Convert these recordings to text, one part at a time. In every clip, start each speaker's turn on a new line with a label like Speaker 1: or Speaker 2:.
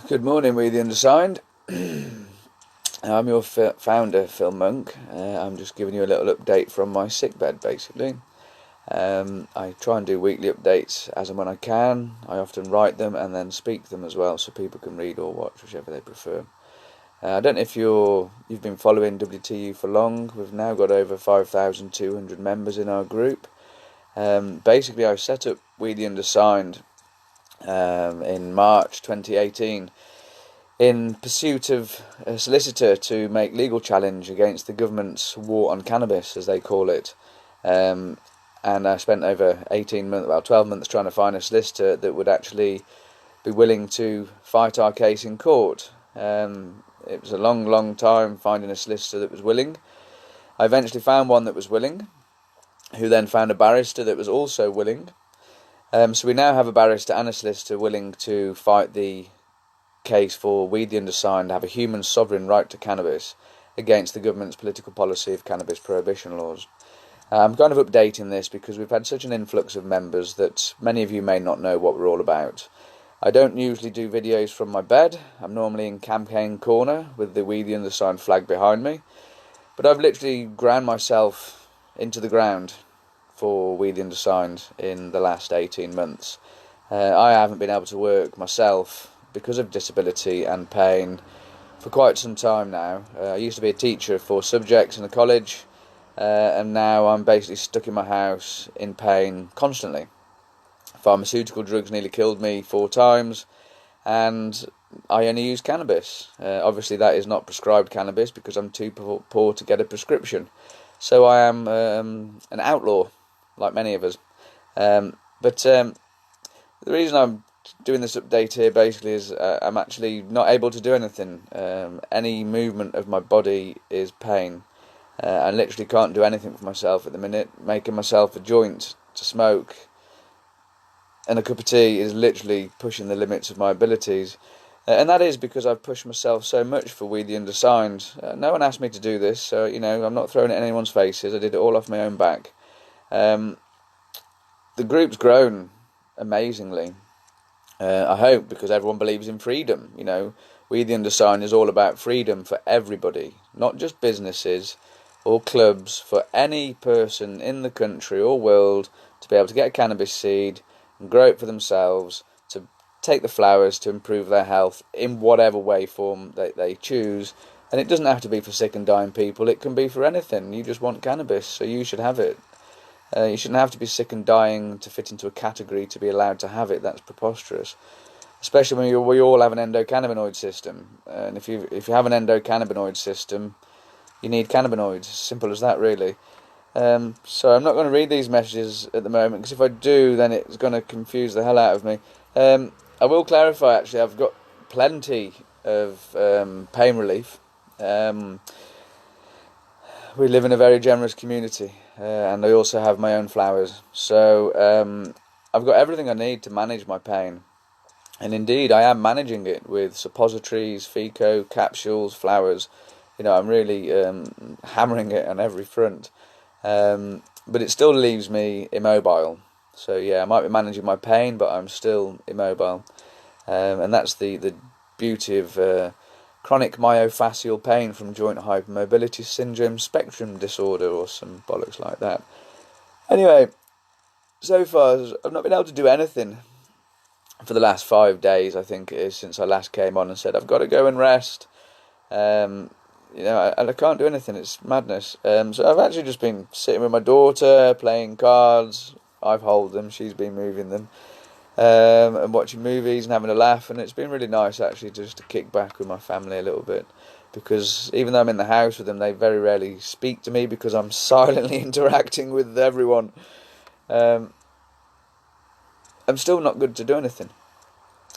Speaker 1: Good morning, we the undersigned. I'm your founder, Phil Monk. I'm just giving you a little update from my sickbed, basically. I try and do weekly updates as and when I can. I often write them and then speak them as well, so people can read or watch, whichever they prefer. I don't know if you've been following WTU for long. We've now got over 5,200 members in our group. Basically, I set up We the Undersigned in March 2018 in pursuit of a solicitor to make legal challenge against the government's war on cannabis, as they call it. And I spent over 12 months trying to find a solicitor that would actually be willing to fight our case in court. It was a long time finding a solicitor that was willing. I eventually found one that was willing, who then found a barrister that was also willing. So we now have a barrister and a solicitor willing to fight the case for We the Undersigned have a human sovereign right to cannabis against the government's political policy of cannabis prohibition laws. I'm kind of updating this because we've had such an influx of members that many of you may not know what we're all about. I don't usually do videos from my bed. I'm normally in campaign corner with the We the Undersigned flag behind me, but I've literally ground myself into the ground for We the Undersigned in the last 18 months. I haven't been able to work myself because of disability and pain for quite some time now. I used to be a teacher for subjects in the college, and now I'm basically stuck in my house in pain constantly. Pharmaceutical drugs nearly killed me 4 times, and I only use cannabis. Obviously that is not prescribed cannabis because I'm too poor to get a prescription. So I am an outlaw, like many of us. But the reason I'm doing this update here basically is I'm actually not able to do anything. Any movement of my body is pain. I literally can't do anything for myself at the minute. Making myself a joint to smoke and a cup of tea is literally pushing the limits of my abilities. And that is because I've pushed myself so much for We the Undersigned. No one asked me to do this, so I'm not throwing it in anyone's faces. I did it all off my own back. The group's grown amazingly. I hope because everyone believes in freedom. We the Undersigned is all about freedom for everybody, not just businesses or clubs, for any person in the country or world to be able to get a cannabis seed and grow it for themselves, to take the flowers to improve their health in whatever way form they choose. And it doesn't have to be for sick and dying people. It can be for anything. You just want cannabis, so you should have it. You shouldn't have to be sick and dying to fit into a category to be allowed to have it. That's preposterous. Especially when we all have an endocannabinoid system. And if you have an endocannabinoid system, you need cannabinoids. Simple as that, really. So I'm not going to read these messages at the moment, because if I do, then it's going to confuse the hell out of me. I will clarify, actually, I've got plenty of pain relief. We live in a very generous community, and I also have my own flowers. So I've got everything I need to manage my pain. And indeed, I am managing it with suppositories, FICO, capsules, flowers. I'm really hammering it on every front. But it still leaves me immobile. So yeah, I might be managing my pain, but I'm still immobile. And that's the beauty of chronic myofascial pain from joint hypermobility syndrome spectrum disorder, or some bollocks like that. Anyway, so far I've not been able to do anything for the last 5 days, I think it is, since I last came on and said I've got to go and rest. And I can't do anything. It's madness. So I've actually just been sitting with my daughter, playing cards. I've held them, she's been moving them. And watching movies and having a laugh, and it's been really nice actually just to kick back with my family a little bit, because even though I'm in the house with them, they very rarely speak to me because I'm silently interacting with everyone. I'm still not good to do anything.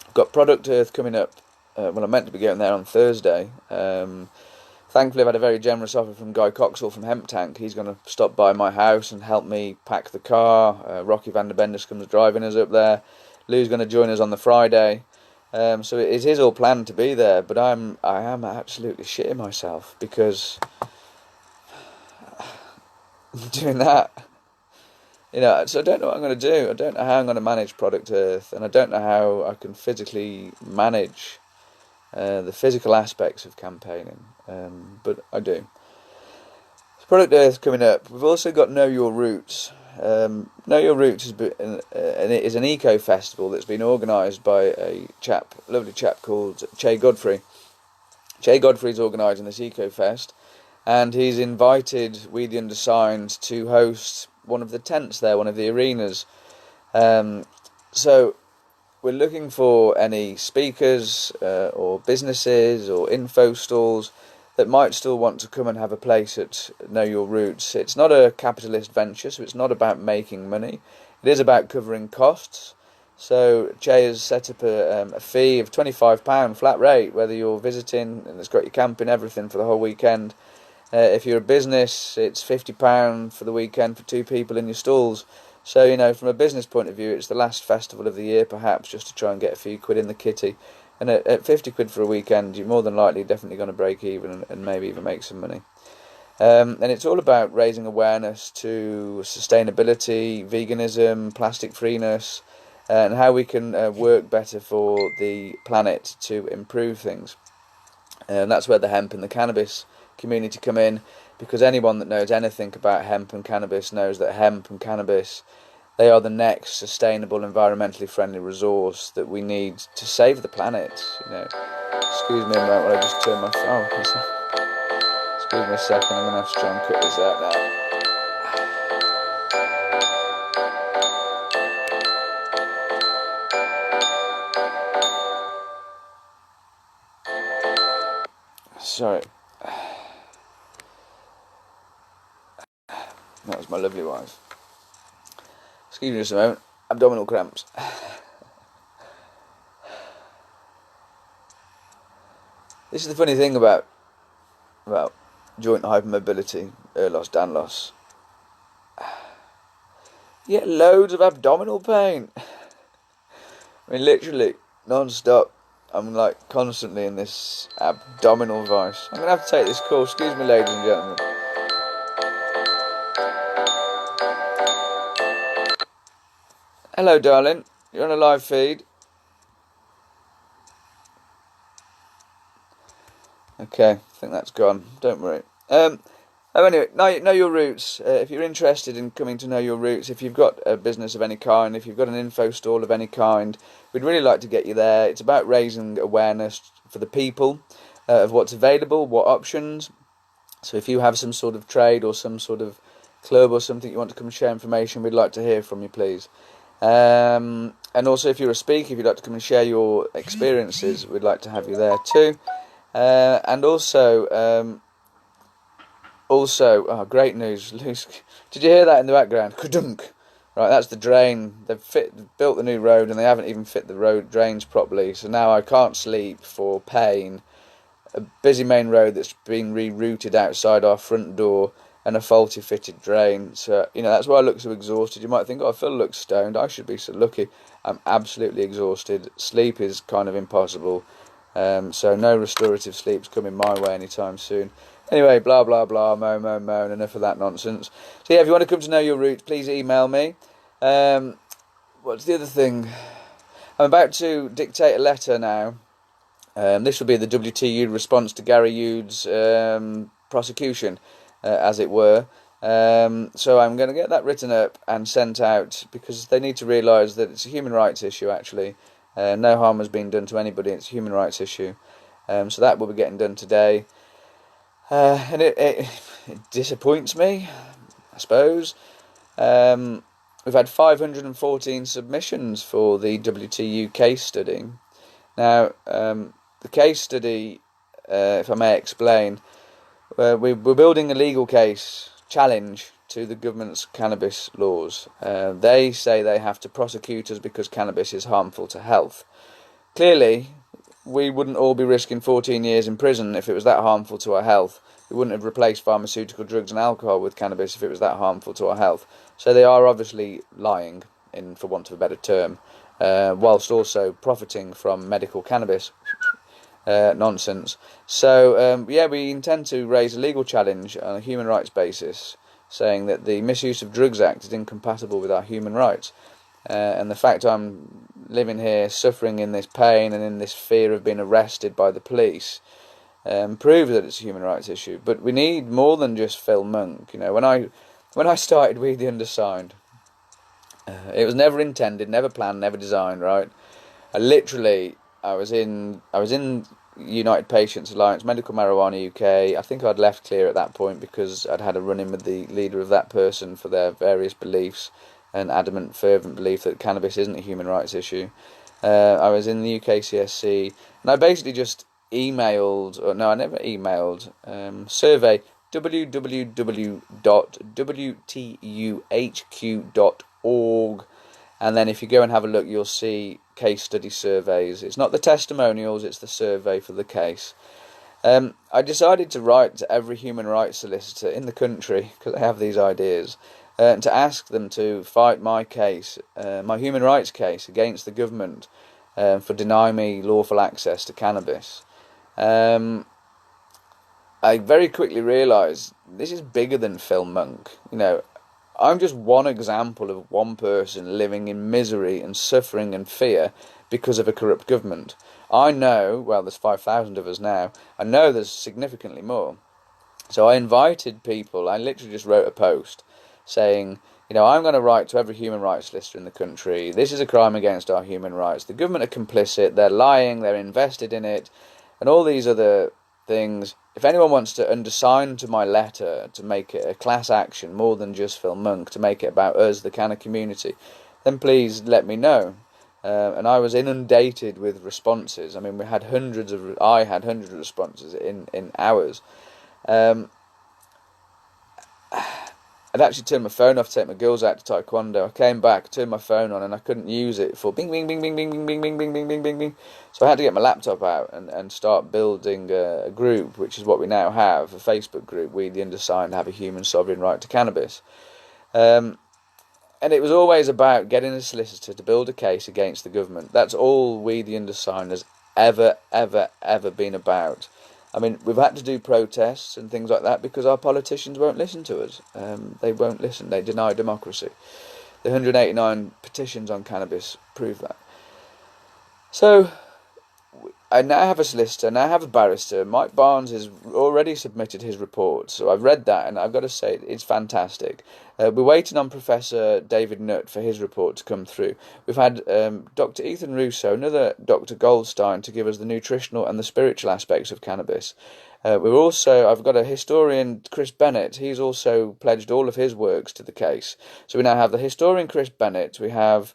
Speaker 1: I've got Product Earth coming up. I'm meant to be going there on Thursday. Thankfully, I've had a very generous offer from Guy Coxall from Hemp Tank. He's going to stop by my house and help me pack the car. Rocky van der Bendis comes driving us up there. Lou's going to join us on the Friday. So it is all planned to be there, but I am absolutely shitting myself because doing that. So I don't know what I'm going to do. I don't know how I'm going to manage Product Earth, and I don't know how I can physically manage the physical aspects of campaigning, but I do. Product Earth coming up. We've also got Know Your Roots. Know Your Roots is an eco festival that's been organised by a lovely chap called Che Godfrey. Che Godfrey's organising this eco fest, and he's invited We the Undersigned to host one of the tents there, one of the arenas. So we're looking for any speakers or businesses or info stalls that might still want to come and have a place at Know Your Roots. It's not a capitalist venture, so it's not about making money. It is about covering costs. So Che has set up a fee of £25 flat rate, whether you're visiting, and it's got your camping, everything for the whole weekend. If you're a business, it's £50 for the weekend for 2 people in your stalls. So, you know, from a business point of view, it's the last festival of the year, perhaps, just to try and get a few quid in the kitty. And at 50 quid for a weekend, you're more than likely definitely going to break even and maybe even make some money. And it's all about raising awareness to sustainability, veganism, plastic freeness, and how we can work better for the planet to improve things. And that's where the hemp and the cannabis community come in, because anyone that knows anything about hemp and cannabis knows that hemp and cannabis, they are the next sustainable, environmentally friendly resource that we need to save the planet. You know, excuse me a moment while I just turn my phone. Excuse me a second. I'm gonna have to try and cut this out now. Sorry. That was my lovely wife. Excuse me just a moment. Abdominal cramps. This is the funny thing about joint hypermobility, Ehrlos Danlos. You get loads of abdominal pain. I mean, literally, non-stop. I'm like constantly in this abdominal vice. I'm going to have to take this call. Excuse me, ladies and gentlemen. Hello, darling. You're on a live feed. Okay, I think that's gone. Don't worry. Anyway, know your roots. If you're interested in coming to Know Your Roots, if you've got a business of any kind, if you've got an info stall of any kind, we'd really like to get you there. It's about raising awareness for the people of what's available, what options. So if you have some sort of trade or some sort of club or something you want to come and share information, we'd like to hear from you, please. And also, if you're a speaker, if you'd like to come and share your experiences, we'd like to have you there too. And also, great news. Did you hear that in the background? Kadunk. Right, that's the drain. They've built the new road and they haven't even fit the road drains properly. So now I can't sleep for pain. A busy main road that's being rerouted outside our front door and a faulty fitted drain. So, you know, that's why I look so exhausted. You might think, oh, Phil looks stoned. I should be so lucky. I'm absolutely exhausted. Sleep is kind of impossible. So no restorative sleep's coming my way anytime soon. Anyway, blah, blah, blah, moan, enough of that nonsense. So yeah, if you want to come to Know Your Roots, please email me. What's the other thing? I'm about to dictate a letter now. This will be the WTU response to Gary Yude's prosecution, as it were. So I'm going to get that written up and sent out, because they need to realise that it's a human rights issue, actually. No harm has been done to anybody. It's a human rights issue. So that will be getting done today. And it disappoints me, I suppose. We've had 514 submissions for the WTU case study. Now, the case study, if I may explain, we're building a legal case challenge to the government's cannabis laws. They say they have to prosecute us because cannabis is harmful to health. Clearly, we wouldn't all be risking 14 years in prison if it was that harmful to our health. We wouldn't have replaced pharmaceutical drugs and alcohol with cannabis if it was that harmful to our health. So they are obviously lying, for want of a better term, whilst also profiting from medical cannabis nonsense. So, yeah, we intend to raise a legal challenge on a human rights basis, saying that the Misuse of Drugs Act is incompatible with our human rights. and the fact I'm living here suffering in this pain and in this fear of being arrested by the police proves that it's a human rights issue. But we need more than just Phil Monk. You know, when I started We the Undersigned, it was never intended, never planned, never designed. Right? I was in United Patients Alliance, Medical Marijuana UK. I think I'd left Clear at that point because I'd had a run-in with the leader of that person for their various beliefs and adamant, fervent belief that cannabis isn't a human rights issue. I was in the UKCSC, and I basically just emailed, or no, I never emailed, survey www.wtuhq.org, and then if you go and have a look, you'll see case study surveys. It's not the testimonials, it's the survey for the case. I decided to write to every human rights solicitor in the country, because I have these ideas, to ask them to fight my case, my human rights case against the government for denying me lawful access to cannabis. I very quickly realised this is bigger than Phil Monk. You know, I'm just one example of one person living in misery and suffering and fear because of a corrupt government. I know, well, there's 5,000 of us now, I know there's significantly more. So I invited people, I literally just wrote a post saying, you know, I'm going to write to every human rights solicitor in the country. This is a crime against our human rights. The government are complicit, they're lying, they're invested in it, and all these other things. If anyone wants to undersign to my letter to make it a class action more than just Phil Monk, to make it about us, the canna community, then please let me know. And I was inundated with responses. I mean, I had hundreds of responses in hours. I'd actually turned my phone off to take my girls out to taekwondo. I came back, turned my phone on, and I couldn't use it for bing, bing, bing, bing, bing, bing, bing, bing, bing, bing, bing, bing, bing. So I had to get my laptop out and start building a group, which is what we now have, a Facebook group. We, the Undersigned, have a human sovereign right to cannabis. And it was always about getting a solicitor to build a case against the government. That's all We, the Undersigned, has ever been about. I mean, we've had to do protests and things like that because our politicians won't listen to us. They won't listen. They deny democracy. The 189 petitions on cannabis prove that. So, I now have a solicitor, now I have a barrister. Mike Barnes has already submitted his report, so I've read that, and I've got to say, it's fantastic. We're waiting on Professor David Nutt for his report to come through. We've had Dr. Ethan Russo, another Dr. Goldstein, to give us the nutritional and the spiritual aspects of cannabis. I've got a historian, Chris Bennett. He's also pledged all of his works to the case. So we now have the historian Chris Bennett. We have,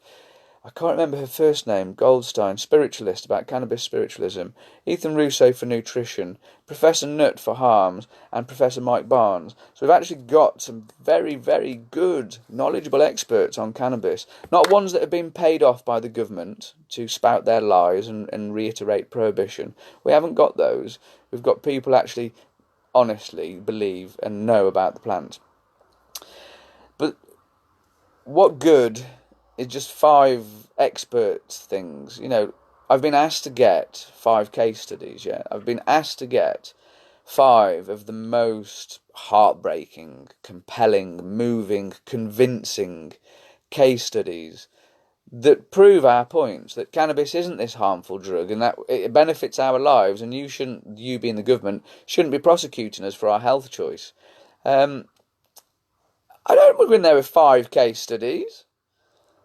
Speaker 1: I can't remember her first name, Goldstein, spiritualist, about cannabis spiritualism, Ethan Russo for nutrition, Professor Nutt for harms, and Professor Mike Barnes. So we've actually got some very, very good, knowledgeable experts on cannabis, not ones that have been paid off by the government to spout their lies and reiterate prohibition. We haven't got those. We've got people actually honestly believe and know about the plant. But what good is just 5 expert things? You know, I've been asked to get 5 case studies, yeah. I've been asked to get 5 of the most heartbreaking, compelling, moving, convincing case studies that prove our points, that cannabis isn't this harmful drug and that it benefits our lives, and you being the government, shouldn't be prosecuting us for our health choice. I don't want to go in there with 5 case studies.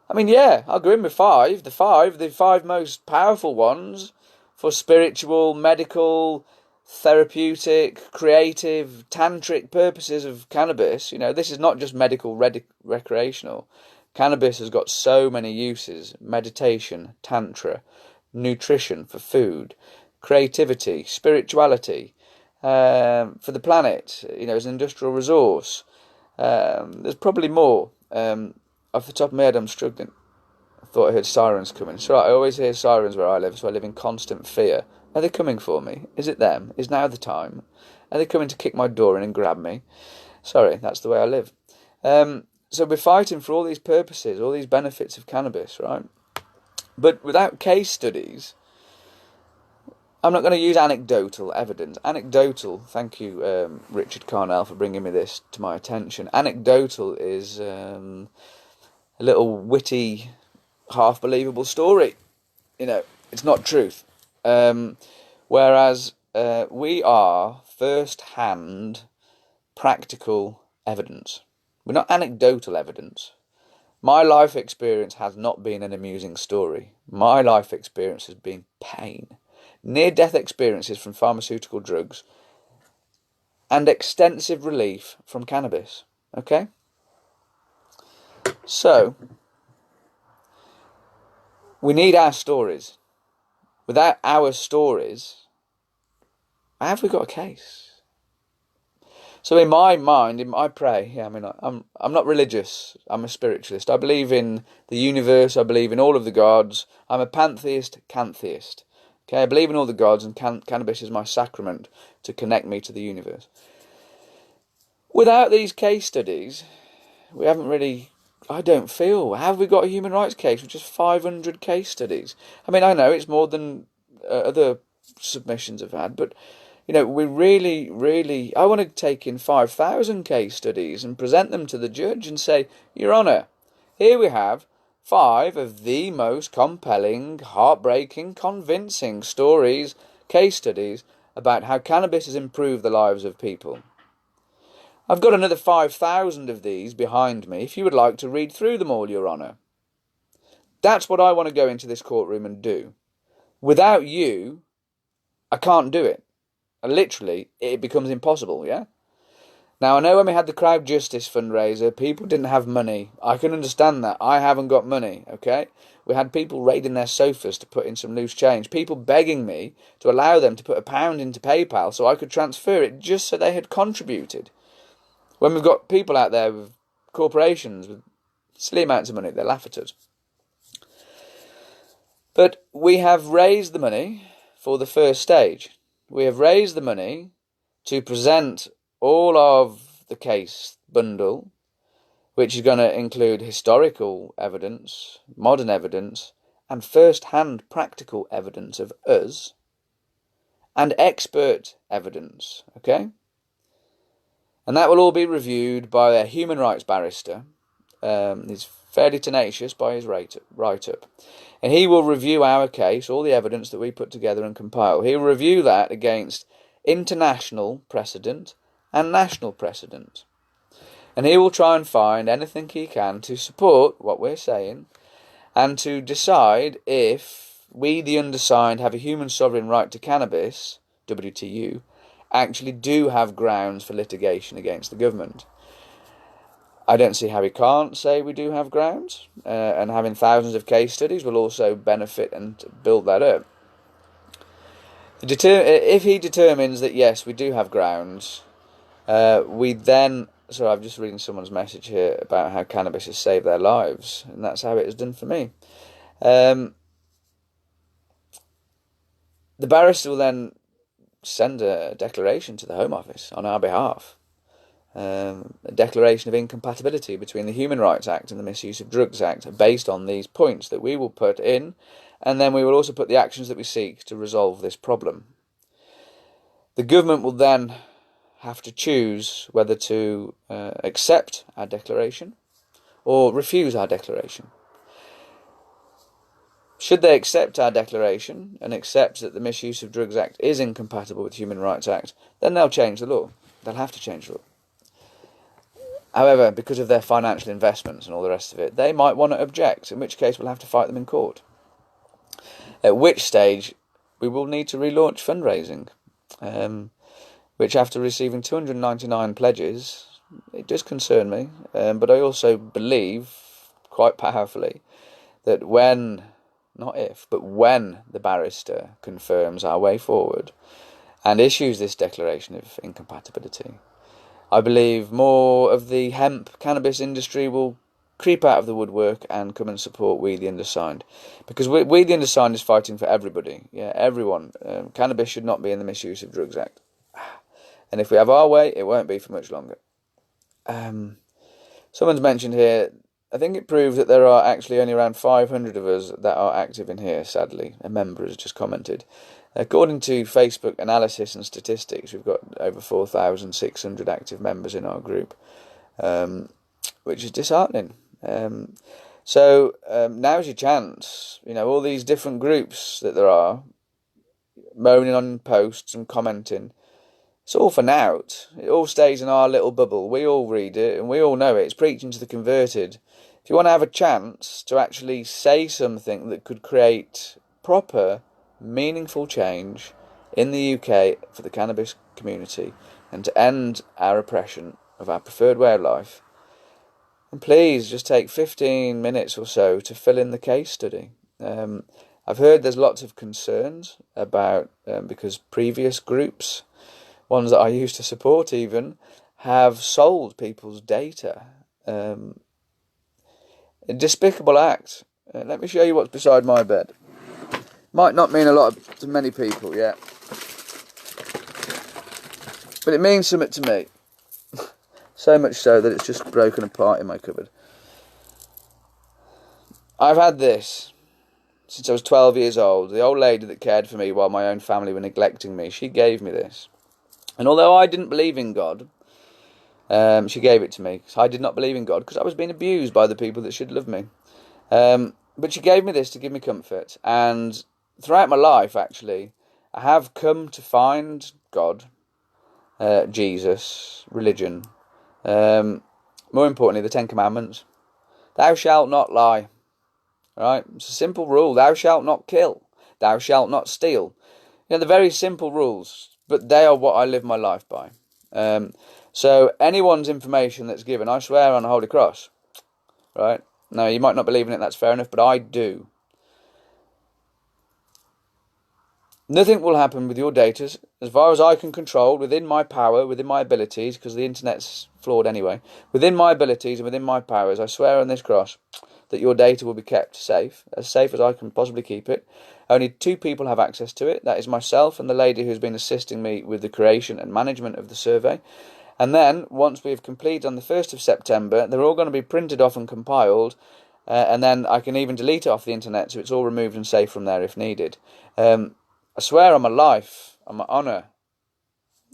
Speaker 1: I mean, yeah, I'll go in with 5. The 5 most powerful ones for spiritual, medical, therapeutic, creative, tantric purposes of cannabis. You know, this is not just medical, recreational. Cannabis has got so many uses: meditation, tantra, nutrition for food, creativity, spirituality, for the planet, you know, as an industrial resource. There's probably more. Off the top of my head, I'm struggling. I thought I heard sirens coming. So I always hear sirens where I live, so I live in constant fear. Are they coming for me? Is it them? Is now the time? Are they coming to kick my door in and grab me? Sorry, that's the way I live. So we're fighting for all these purposes, all these benefits of cannabis, right? But without case studies, I'm not going to use anecdotal evidence. Thank you, Richard Carnell, for bringing me this to my attention. Anecdotal is a little witty half believable story. It's not truth. Whereas we are first-hand practical evidence. We're not anecdotal evidence. My life experience has not been an amusing story. My life experience has been pain, near-death experiences from pharmaceutical drugs, and extensive relief from cannabis. Okay? So, we need our stories. Without our stories, how have we got a case? So in my mind, I pray. I'm not religious. I'm a spiritualist. I believe in the universe. I believe in all of the gods. I'm a pantheist, cantheist. Okay, I believe in all the gods, and cannabis is my sacrament to connect me to the universe. Without these case studies, we haven't really. I don't feel. Have we got a human rights case with just 500 case studies? I know it's more than other submissions I've had, but we really, I want to take in 5,000 case studies and present them to the judge and say, Your Honour, here we have 5 of the most compelling, heartbreaking, convincing stories, case studies about how cannabis has improved the lives of people. I've got another 5,000 of these behind me if you would like to read through them all, Your Honour. That's what I want to go into this courtroom and do. Without you, I can't do it. Literally, it becomes impossible, yeah? Now, I know when we had the Crowd Justice fundraiser, people didn't have money. I can understand that. I haven't got money, okay? We had people raiding their sofas to put in some loose change. People begging me to allow them to put £1 into PayPal so I could transfer it just so they had contributed. When we've got people out there with corporations with silly amounts of money, they laugh at us. But we have raised the money for the first stage. We have raised the money to present all of the case bundle, which is going to include historical evidence, modern evidence, and first-hand practical evidence of us, and expert evidence, okay? And that will all be reviewed by a human rights barrister. He's fairly tenacious by his write-up. And he will review our case, all the evidence that we put together and compile. He'll review that against international precedent and national precedent. And he will try and find anything he can to support what we're saying and to decide if we, the undersigned, have a human sovereign right to cannabis, WTU, actually do have grounds for litigation against the government. I don't see how he can't say we do have grounds, and having thousands of case studies will also benefit and build that up. If he determines that yes, we do have grounds, we then... So I'm just reading someone's message here about how cannabis has saved their lives, and that's how it has done for me. The barrister will then send a declaration to the Home Office on our behalf. A declaration of incompatibility between the Human Rights Act and the Misuse of Drugs Act based on these points that we will put in, and then we will also put the actions that we seek to resolve this problem. The government will then have to choose whether to accept our declaration or refuse our declaration. Should they accept our declaration and accept that the Misuse of Drugs Act is incompatible with the Human Rights Act, then they'll change the law. They'll have to change the law. However, because of their financial investments and all the rest of it, they might want to object, in which case we'll have to fight them in court. At which stage we will need to relaunch fundraising, which after receiving 299 pledges, it does concern me, but I also believe, quite powerfully, that when, not if, but when the barrister confirms our way forward and issues this declaration of incompatibility, I believe more of the hemp cannabis industry will creep out of the woodwork and come and support We the Undersigned. Because we the Undersigned is fighting for everybody, everyone. Cannabis should not be in the Misuse of Drugs Act. And if we have our way, it won't be for much longer. Someone's mentioned here, I think it proves that there are actually only around 500 of us that are active in here, sadly. A member has just commented. According to Facebook analysis and statistics, we've got over 4,600 active members in our group, which is disheartening. So now's your chance. All these different groups that there are, moaning on posts and commenting. It's all for naught. It all stays in our little bubble. We all read it and we all know it. It's preaching to the converted. If you want to have a chance to actually say something that could create proper, meaningful change in the UK for the cannabis community and to end our oppression of our preferred way of life, and please just take 15 minutes or so to fill in the case study. I've heard there's lots of concerns about, because previous groups, ones that I used to support even, have sold people's data. A despicable act. Let me show you what's beside my bed. Might not mean a lot to many people, yeah, but it means something to me. So much so that it's just broken apart in my cupboard. I've had this since I was 12 years old. The old lady that cared for me while my own family were neglecting me, she gave me this. And although I didn't believe in God, she gave it to me because I did not believe in God because I was being abused by the people that should love me. But she gave me this to give me comfort. And throughout my life, actually, I have come to find God, Jesus, religion. More importantly, the Ten Commandments. Thou shalt not lie. Right? It's a simple rule. Thou shalt not kill. Thou shalt not steal. The very simple rules, but they are what I live my life by. So anyone's information that's given, I swear on the Holy Cross. Right? Now, you might not believe in it, that's fair enough, but I do. Nothing will happen with your data, as far as I can control, within my power, within my abilities, because the internet's flawed anyway, within my abilities and within my powers, I swear on this cross that your data will be kept safe as I can possibly keep it. Only 2 people have access to it. That is myself and the lady who's been assisting me with the creation and management of the survey. And then, once we've completed on the 1st of September, they're all going to be printed off and compiled, and then I can even delete it off the internet, so it's all removed and saved from there if needed. I swear on my life, on my honour,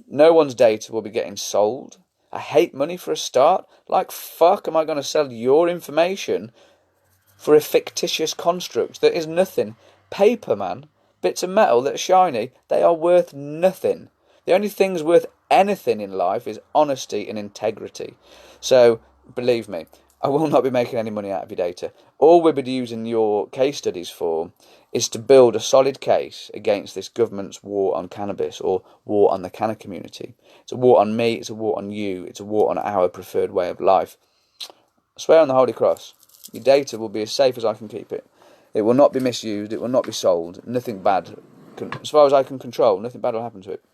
Speaker 1: no one's data will be getting sold. I hate money for a start. Like fuck am I going to sell your information for a fictitious construct that is nothing? Paper, man. Bits of metal that are shiny, they are worth nothing. The only things worth anything in life is honesty and integrity. So, believe me, I will not be making any money out of your data. All we'll be using your case studies for is to build a solid case against this government's war on cannabis, or war on the canna community. It's a war on me, it's a war on you, it's a war on our preferred way of life. I swear on the Holy Cross, your data will be as safe as I can keep it. It will not be misused, it will not be sold, nothing bad, as far as I can control, nothing bad will happen to it.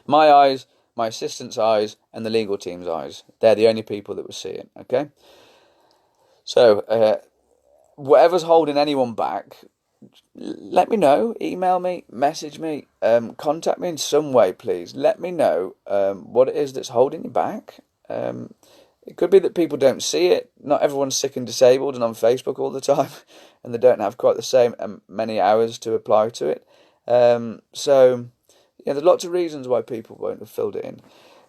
Speaker 1: My eyes, my assistant's eyes, and the legal team's eyes, they're the only people that will see it, okay? So, whatever's holding anyone back, let me know, email me, message me, contact me in some way, please. Let me know what it is that's holding you back. It could be that people don't see it. Not everyone's sick and disabled and on Facebook all the time, and they don't have quite the same many hours to apply to it. So, there's lots of reasons why people won't have filled it in.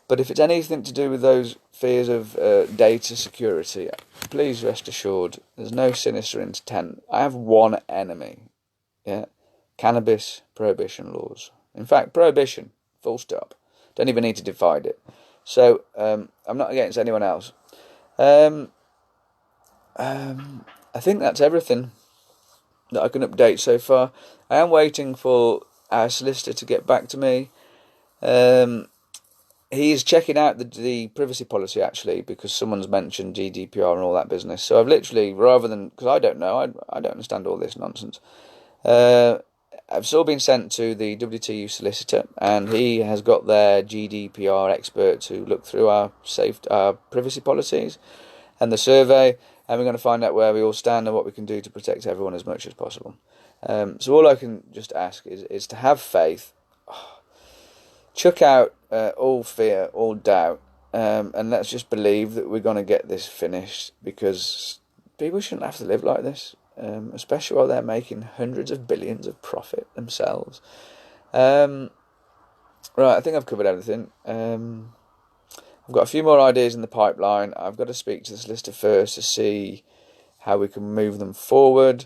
Speaker 1: But if it's anything to do with those fears of data security, please rest assured, there's no sinister intent. I have one enemy, cannabis prohibition laws. In fact, prohibition, full stop. Don't even need to divide it. So, I'm not against anyone else. I think that's everything that I can update so far. I am waiting for our solicitor to get back to me. He's checking out the privacy policy, actually, because someone's mentioned GDPR and all that business. So I've literally, rather than, because I don't know, I don't understand all this nonsense, I've still been sent to the WTU solicitor, and he has got their GDPR expert to look through our privacy policies and the survey, and we're going to find out where we all stand and what we can do to protect everyone as much as possible. So all I can just ask is to have faith. Chuck out all fear, all doubt, and let's just believe that we're going to get this finished, because people shouldn't have to live like this, especially while they're making hundreds of billions of profit themselves. Right, I think I've covered everything. I've got a few more ideas in the pipeline. I've got to speak to the solicitor first to see how we can move them forward.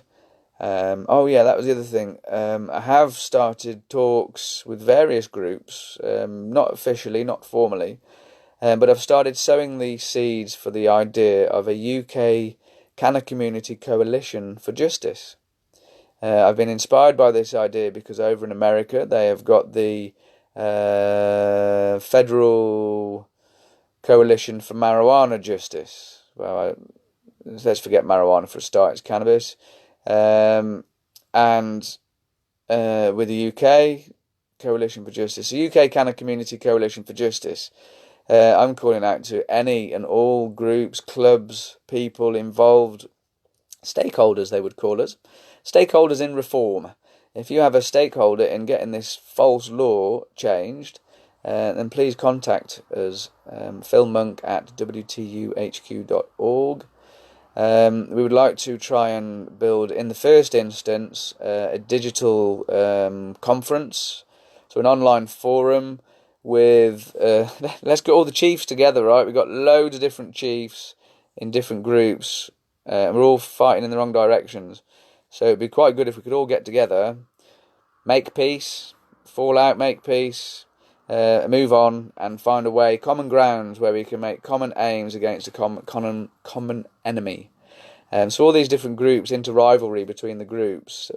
Speaker 1: Oh yeah, that was the other thing. I have started talks with various groups, not officially, not formally, but I've started sowing the seeds for the idea of a UK Canna Community Coalition for Justice. I've been inspired by this idea because over in America they have got the Federal Coalition for Marijuana Justice. Well, let's forget marijuana for a start, it's cannabis. And with the UK Coalition for Justice, the UK Canna Community Coalition for Justice, I'm calling out to any and all groups, clubs, people involved, stakeholders they would call us, stakeholders in reform. If you have a stakeholder in getting this false law changed, then please contact us, philmonk@wtuhq.org. We would like to try and build, in the first instance, a digital conference, so an online forum with, let's get all the chiefs together, right? We've got loads of different chiefs in different groups, and we're all fighting in the wrong directions. So it'd be quite good if we could all get together, make peace, fall out, make peace, move on, and find a way, common grounds where we can make common aims against a common enemy. So all these different groups into rivalry between the groups.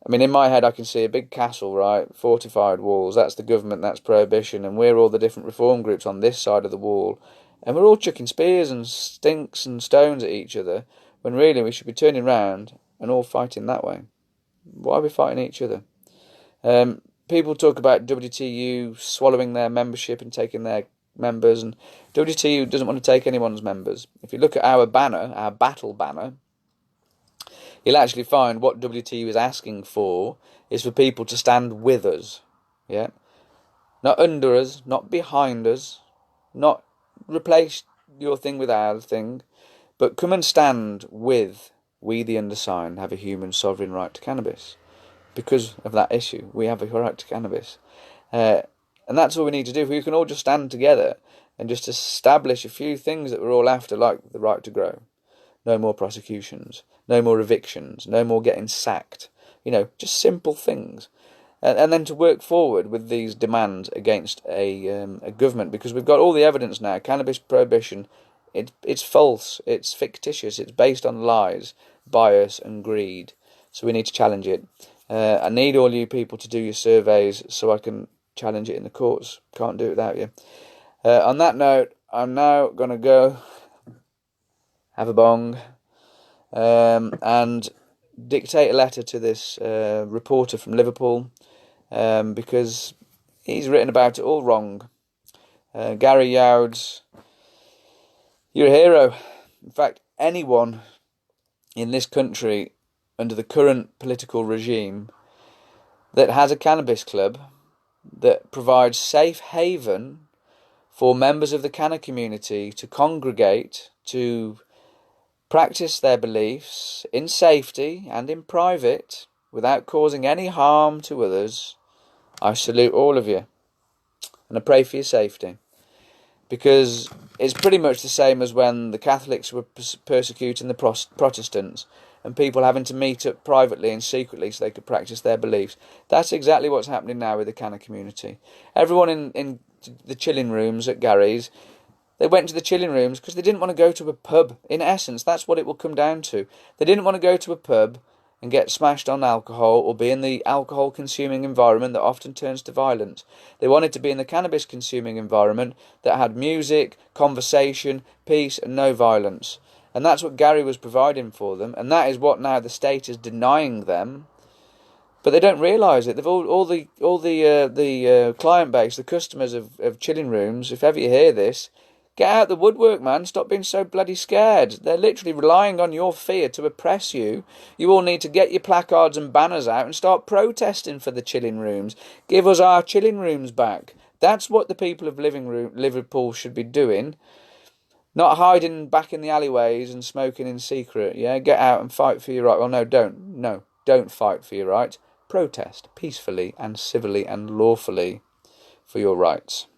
Speaker 1: I mean, in my head I can see a big castle, right? Fortified walls, that's the government, that's prohibition, and we're all the different reform groups on this side of the wall. And we're all chucking spears and stinks and stones at each other, when really we should be turning round and all fighting that way. Why are we fighting each other? People talk about WTU swallowing their membership and taking their members, and WTU doesn't want to take anyone's members. If you look at our banner, our battle banner, you'll actually find what WTU is asking for is for people to stand with us, yeah? Not under us, not behind us, not replace your thing with our thing, but come and stand with we the undersigned have a human sovereign right to cannabis. Because of that issue, we have a right to cannabis. And that's all we need to do. If we can all just stand together and just establish a few things that we're all after, like the right to grow. No more prosecutions, no more evictions, no more getting sacked. You know, just simple things. And then to work forward with these demands against a government, because we've got all the evidence now. Cannabis prohibition, it's false, it's fictitious, it's based on lies, bias and greed. So we need to challenge it. I need all you people to do your surveys so I can challenge it in the courts. Can't do it without you. On that note, I'm now going to go have a bong and dictate a letter to this reporter from Liverpool, because he's written about it all wrong. Gary Youds, you're a hero. In fact, anyone in this country under the current political regime that has a cannabis club that provides safe haven for members of the canna community to congregate, to practice their beliefs in safety and in private without causing any harm to others, I salute all of you and I pray for your safety. Because it's pretty much the same as when the Catholics were persecuting the Protestants and people having to meet up privately and secretly so they could practice their beliefs. That's exactly what's happening now with the canna community. Everyone in the chilling rooms at Gary's, they went to the chilling rooms because they didn't want to go to a pub. In essence, that's what it will come down to. They didn't want to go to a pub and get smashed on alcohol or be in the alcohol-consuming environment that often turns to violence. They wanted to be in the cannabis-consuming environment that had music, conversation, peace and no violence. And that's what Gary was providing for them, and that is what now the state is denying them. But they don't realise it. They've all the client base, the customers of chilling rooms, if ever you hear this, get out the woodwork, man. Stop being so bloody scared. They're literally relying on your fear to oppress you. You all need to get your placards and banners out and start protesting for the chilling rooms. Give us our chilling rooms back. That's what the people of Liverpool should be doing. Not hiding back in the alleyways and smoking in secret. Yeah, get out and fight for your right. Well, no, don't. No, don't fight for your rights. Protest peacefully and civilly and lawfully for your rights.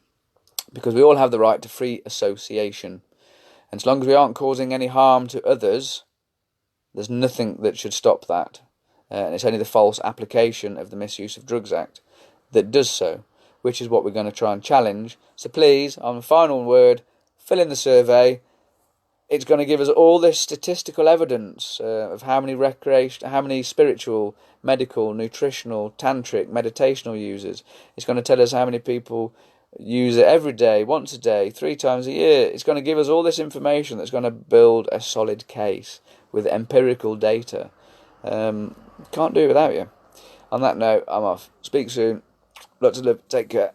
Speaker 1: Because we all have the right to free association. And as long as we aren't causing any harm to others, There's nothing that should stop that. And it's only the false application of the Misuse of Drugs Act that does so, which is what we're going to try and challenge. So please, on the final word, fill in the survey. It's going to give us all this statistical evidence of how many spiritual, medical, nutritional, tantric, meditational users. It's going to tell us how many people use it every day, once a day, 3 times a year. It's going to give us all this information that's going to build a solid case with empirical data. Can't do it without you. On that note, I'm off. Speak soon. Lots of love. Take care.